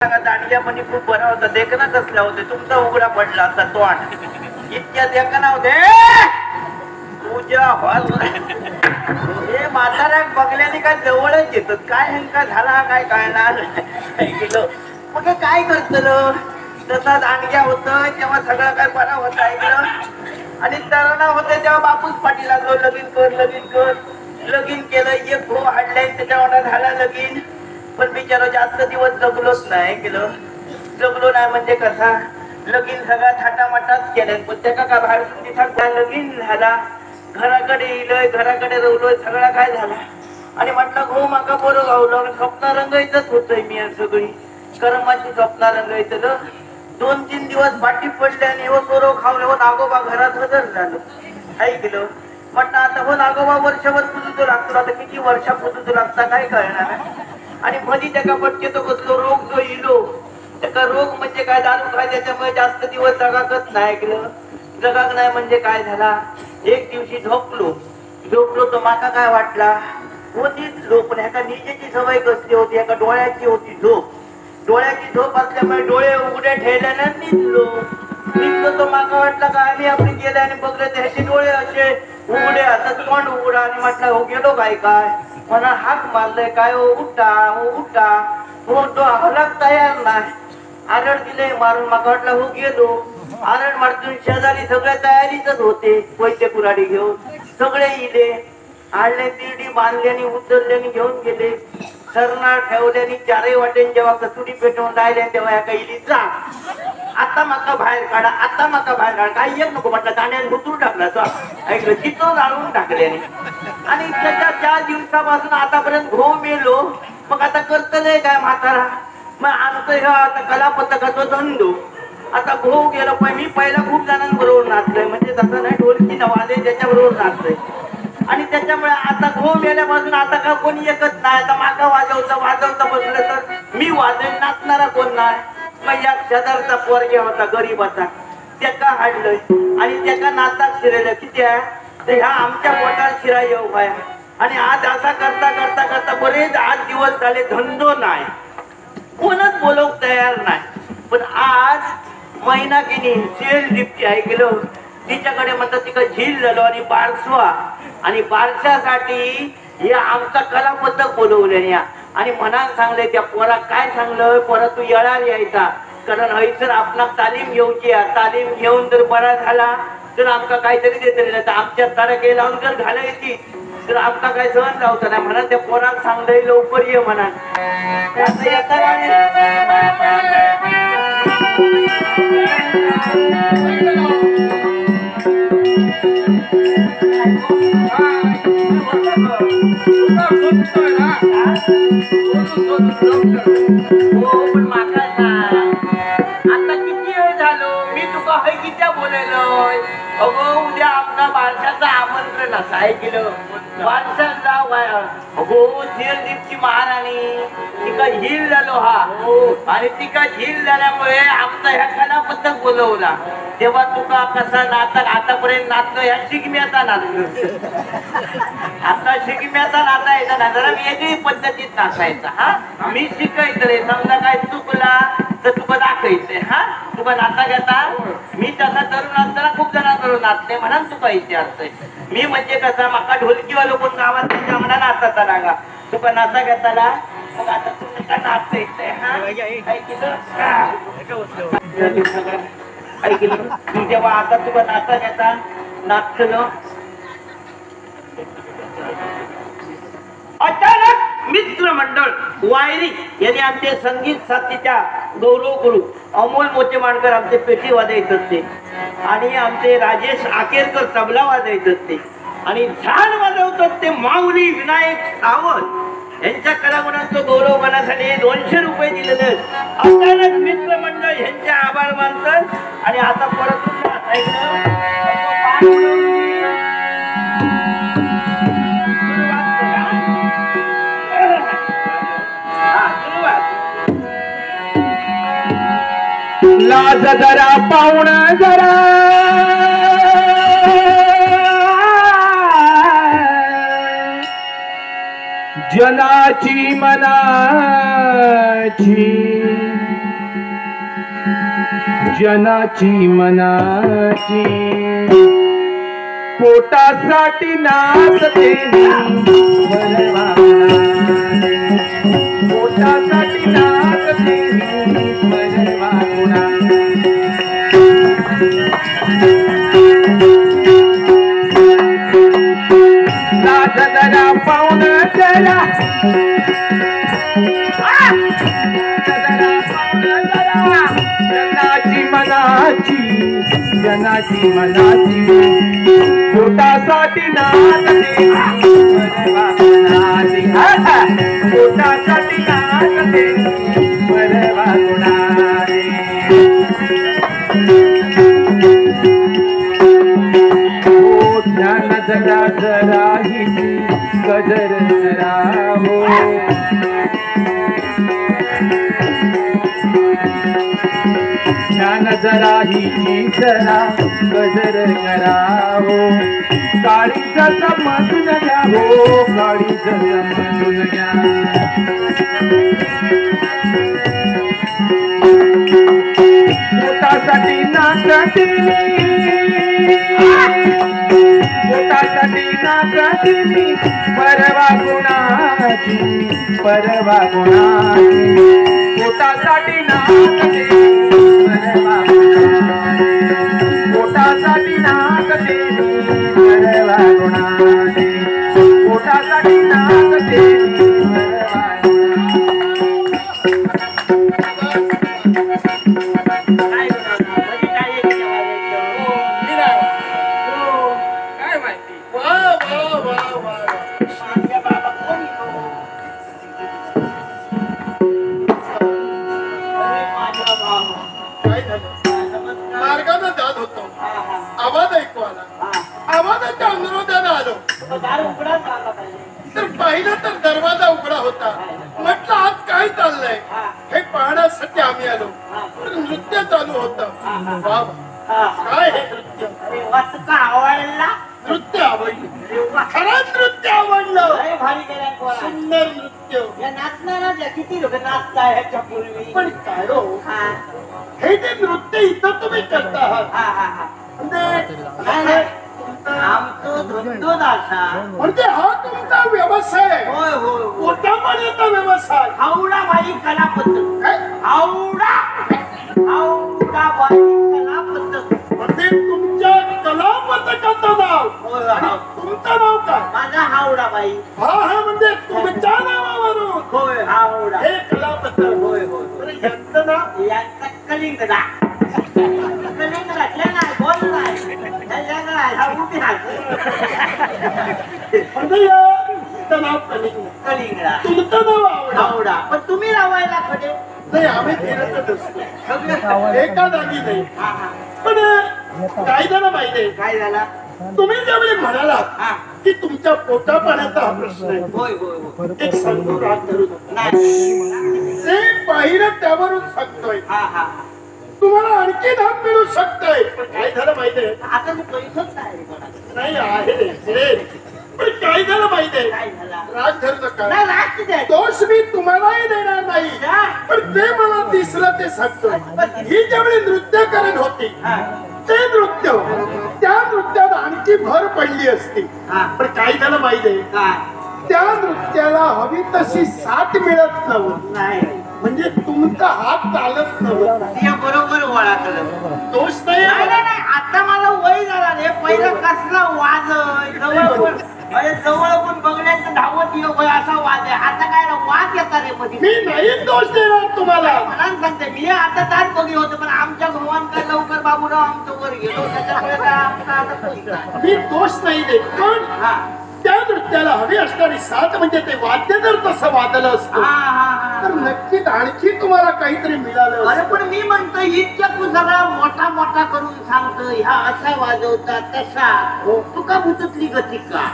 दांडग्या म्हणे खूप बरा होता. देखना कसला होते तुमचा उघडा पडला असता तो आठ इतक्या देखना होते पूजा हॉल. हे म्हातारा बघल्याने काय जवळच येतात. काय हंका झाला काय कळणार ऐकलं. मग काय करतलं तसा दांडग्या होत तेव्हा सगळं काय बरा होत ऐकलं. आणि तरुणा होते तेव्हा बापूस पाटीला जो लगीन कर लगीन कर लगीन केलं. एक भाऊ हाडलाय त्याच्या झाला लगीन. पण बिचारा जास्त दिवस जगलोच नाही केलं. जगलो नाही म्हणजे कसा लगीन सगळा थाटामाटात केलं. पण त्याला का बाहेर दिवसात लगीन झाला. घराकडे इलोय घराकडे रवलोय सगळा काय झाला. आणि म्हटलं हो माका बरं गावलं. स्वप्न रंगायचंच होतंय मी सगळी कर्माची स्वप्न रंगायचं. 2-3 दिवस पाठी पडले आणि हो सोरो खावले हो नागोबा घरात हजर झालो ऐकलं. म्हटलं आता हो नागोबा वर्षभर पुजू लागतो. आता किती वर्षा पुजू लागता काय कळणार. आणि मधी त्याका पटके तो कसलो रोग जो इलो त्याचा रोग म्हणजे काय दारू काय त्याच्यामुळे जास्त दिवस जगाकच नाही ऐकलं. जगाक नाही म्हणजे काय झाला. एक दिवशी झोपलो तो माका काय वाटला होतीच झोप. पण ह्याका निजेची सवय कसली होती. ह्याका डोळ्याची होती झोप. डोळ्याची झोप असल्यामुळे डोळे उघडे ठेवल्यानं निघलो तो माका वाटला का आम्ही आपली गेले आणि बघले त्याचे डोळे असे उघडे आता तोंड उघडा. आणि म्हटलं हो गेलो काय काय मला हाक मारलंय काय हो उठा हो तो हलक तयार नाही. आरड दिले मारून माका वाटला हो गेलो. आरड मारतून शेजारी सगळ्या तयारीतच होते. पैसे कुराडी घेऊन सगळे इले आणले तिरडी बांधल्याने उचलल्याने घेऊन गेले. सरणार ठेवल्याने चारही वाटेन जेव्हा कसुडी पेटवून राहिल्या तेव्हा या इली जा आता माका बाहेर काढा आता माका बाहेर काढा. काही एक नको म्हटलं दाण्याने बुतून टाकला तो ऐकलं तिथं जाळून टाकल्याने. आणि त्याच्या 4 दिवसापासून आतापर्यंत घो मेलो. मग आता करतलंय काय म्हातारा. मग आणतो ह्या आता कलापथकाचा धंदो. आता घो गेलो पण मी पहिला खूप जणांबरोबर नाचलोय म्हणजे तसं नाही ढोलकी नवाजे त्याच्याबरोबर नाचलोय. आणि त्याच्यामुळे आता घो मेल्यापासून आता का कोणी एकच नाही. आता माका वाजवता बसलं तर मी वाजवेन नाचणारा कोण नाही. मग या शेजारचा पोरग्या होता गरीबाचा त्याका हाडलंय आणि त्याका नाचात शिरलं किती आहे तर ह्या आमच्या पोटात शिरा येऊ काय. आणि आज असा करता बरेच 8 दिवस झाले धंदो नाही कोणच बोलवू तयार नाही. पण आज महिना किनी सेल दिपची ऐकलं तिच्याकडे म्हणतात तिका झील झालो आणि बारसवा आणि बारशासाठी हे आमचा कलापथक बोलवले. आणि मनात सांगले त्या पोरा काय सांगलं पोरा तू येणार यायचा कारण हयसर आपला तालीम घेऊची तालीम घेऊन जर बरा झाला तर आमका काहीतरी देतले नाही. तर आमच्या तारखे लावून जर घालायची तर आमका काय सहन लावता नाही म्हणा. त्या पोराक सांगलंय लवकर ये म्हणा. पण माका आता किती वेळ झालो मी तुका हय कित्या बोललोय. अगो उद्या आपला बारशाचं आमंत्रण असं ऐकलं. बारशात जाव काय अगो दीपची महाराणी तिका झील झालो हा. आणि तिका झील झाल्यामुळे आमचा ह्या कलापथक बोलवला. तेव्हा तुका कसा नाचक आतापर्यंत नाचलो ह्या शिगम्याचा नाचलो. आता शिगम्याचा नाचायचा ना जरा वेगळी पद्धतीत नाचायचा. हा मी शिकायचं रे समजा काय चुकला तर तुका दाखवायचंय. हा तुका नाचा घेता मी तसा तरुण असताना खूप जणांबरोबर नाचते म्हणून तुका विचारतोय. मी म्हणजे कसा माका ढोलकीवालो कोण गावात त्यांच्या म्हणा नाचाचा लागा तुका नाचा घेताला. मग आता तुका नाचता येतंय. हा ऐकलं मी जेव्हा आता तुका नाचा घेता नाचलो अचानक मित्र मंडळ वायरी यांनी आमचे संगीत साथीच्या गौरव गुरु अमोल मोचेमाणकर आमचे पेटी वाजवत होते आणि आमचे राजेश आकेरकर तबला वाजवत होते आणि झाड वाजवतात ते माऊली विनायक सावंत यांच्या कलागुणांचा गौरव करण्यासाठी 200 रुपये दिलेले. अचानक मित्र मंडळ यांचे आभार मानतात. आणि आता परत लाज जरा पाहुण जरा जनाची मनाची जनाची मनाची पोटासाठी नाचते परवा पोटासाठी नाचते परवा नाच जरा पाहुण जरा जनाची मनाची पोटासाठी नाचते पोटासाठी नाचते परवा गुणाने हो ध्यान जरा जरा ही गजर जरा हो ध्यान जरा ही जरा गजर करावो काळीचा समजून घ्या हो काळीचा समजून घ्या पोटासाठी नाचते पोटासाठी नाचते परवा गुणाची परवा गुणाची पोटासाठी नाचते पोटासाठी नाचते परवा गुणाची पोटासाठी नाचते मार्गाने जात होतो आवाज ऐकू आला आवाजाच्या अनुरोधाने आलो तर पाहिलं तर दरवाजा उघडा होता म्हटलं आज काय चाललंय हे पाहण्यासाठी आम्ही आलो तर नृत्य चालू होतं काय हे नृत्य नृत्य आवडलं खरंच नृत्य आवडलं सुंदर नृत्य किती लोक नाचताय ह्याच्या पूर्वी पण काय हो हे जे नृत्य इथं तुम्ही करता आहात आमचं धंदोच असा म्हणजे हा तुमचा व्यवसाय होय होय मोठा पाण्याचा व्यवसाय हावडा बाई कला पद्धत काय हावडा बाई कला पद्धत म्हणजे तुमच्या कला पथकाचं नाव होय आणि तुमचं नाव काय माझा हावडा बाई हा म्हणजे तुमच्या नावावरून होय हावडा हे कला पथक होय होय तर यांचं नाव यांचा कलिंगडा कलिंगडातल्या नाही बोल नाही हा उभी म्हणजे यांचं नाव कलिंगडा तुमचं नाव आवडा हावडा पण तुम्ही लावायला खडे नाही आम्ही फिरतच असतो एका जागी नाही पण काय झालं माहितीये काय झाला तुम्ही ज्यावेळी म्हणालात हा की तुमच्या पोटा पाण्याचा हा प्रश्न आहे होय होय होय एक सांगतो राग धरू नका. नाही जे पाहिलं त्यावरून सांगतोय हा हा तुम्हाला आणखी धाम मिळू शकतंय पण काय झालं माहितीये आता तू पैसच नाही नाही आहे पण काय झालं माहितीये काय झाला राग धरू नका नाही राग किती आहे दोष मी तुम्हालाही देणार नाही पण ते मला दिसलं ते सांगतो ही ज्यावेळी नृत्य करत होती हा ते नृत्य त्या नृत्यात आणखी भर पडली असती हा पण काय झालं माहितीये काय त्या नृत्याला हवी तशी साथ मिळत नव्हती नाही म्हणजे तुमचा हात चालत नव्हता ते बरोबर ओळखलं दोष नाही नाही नाही नाही, आता मला वय झाला रे पहिलं कसला वाज जवळ पण जवळ पण बघण्याचं धावत येऊ असा वाज आहे आता काय ना वाज येतात रे मध्ये मी नाही दोष देणार तुम्हाला मला सांगते मी आता ताट बघी होते पण आमच्या भगवान काय लवकर बाबूराव आमचं वर गेलो त्याच्यामुळे काय आमचा आता कोणी नाही. मी दोष नाही देत पण हा त्या नृत्याला हवी असणारी साथ म्हणजे ते वाद्य जर तसं वादलं असतं हा हा तर नक्कीच आणखी तुम्हाला काहीतरी मिळालं अरे असतं. पण मी म्हणतो इतक्या तू सगळा मोठा मोठा करून सांगतो ह्या असा वाजवता तसा हो. तू का भूततली गती का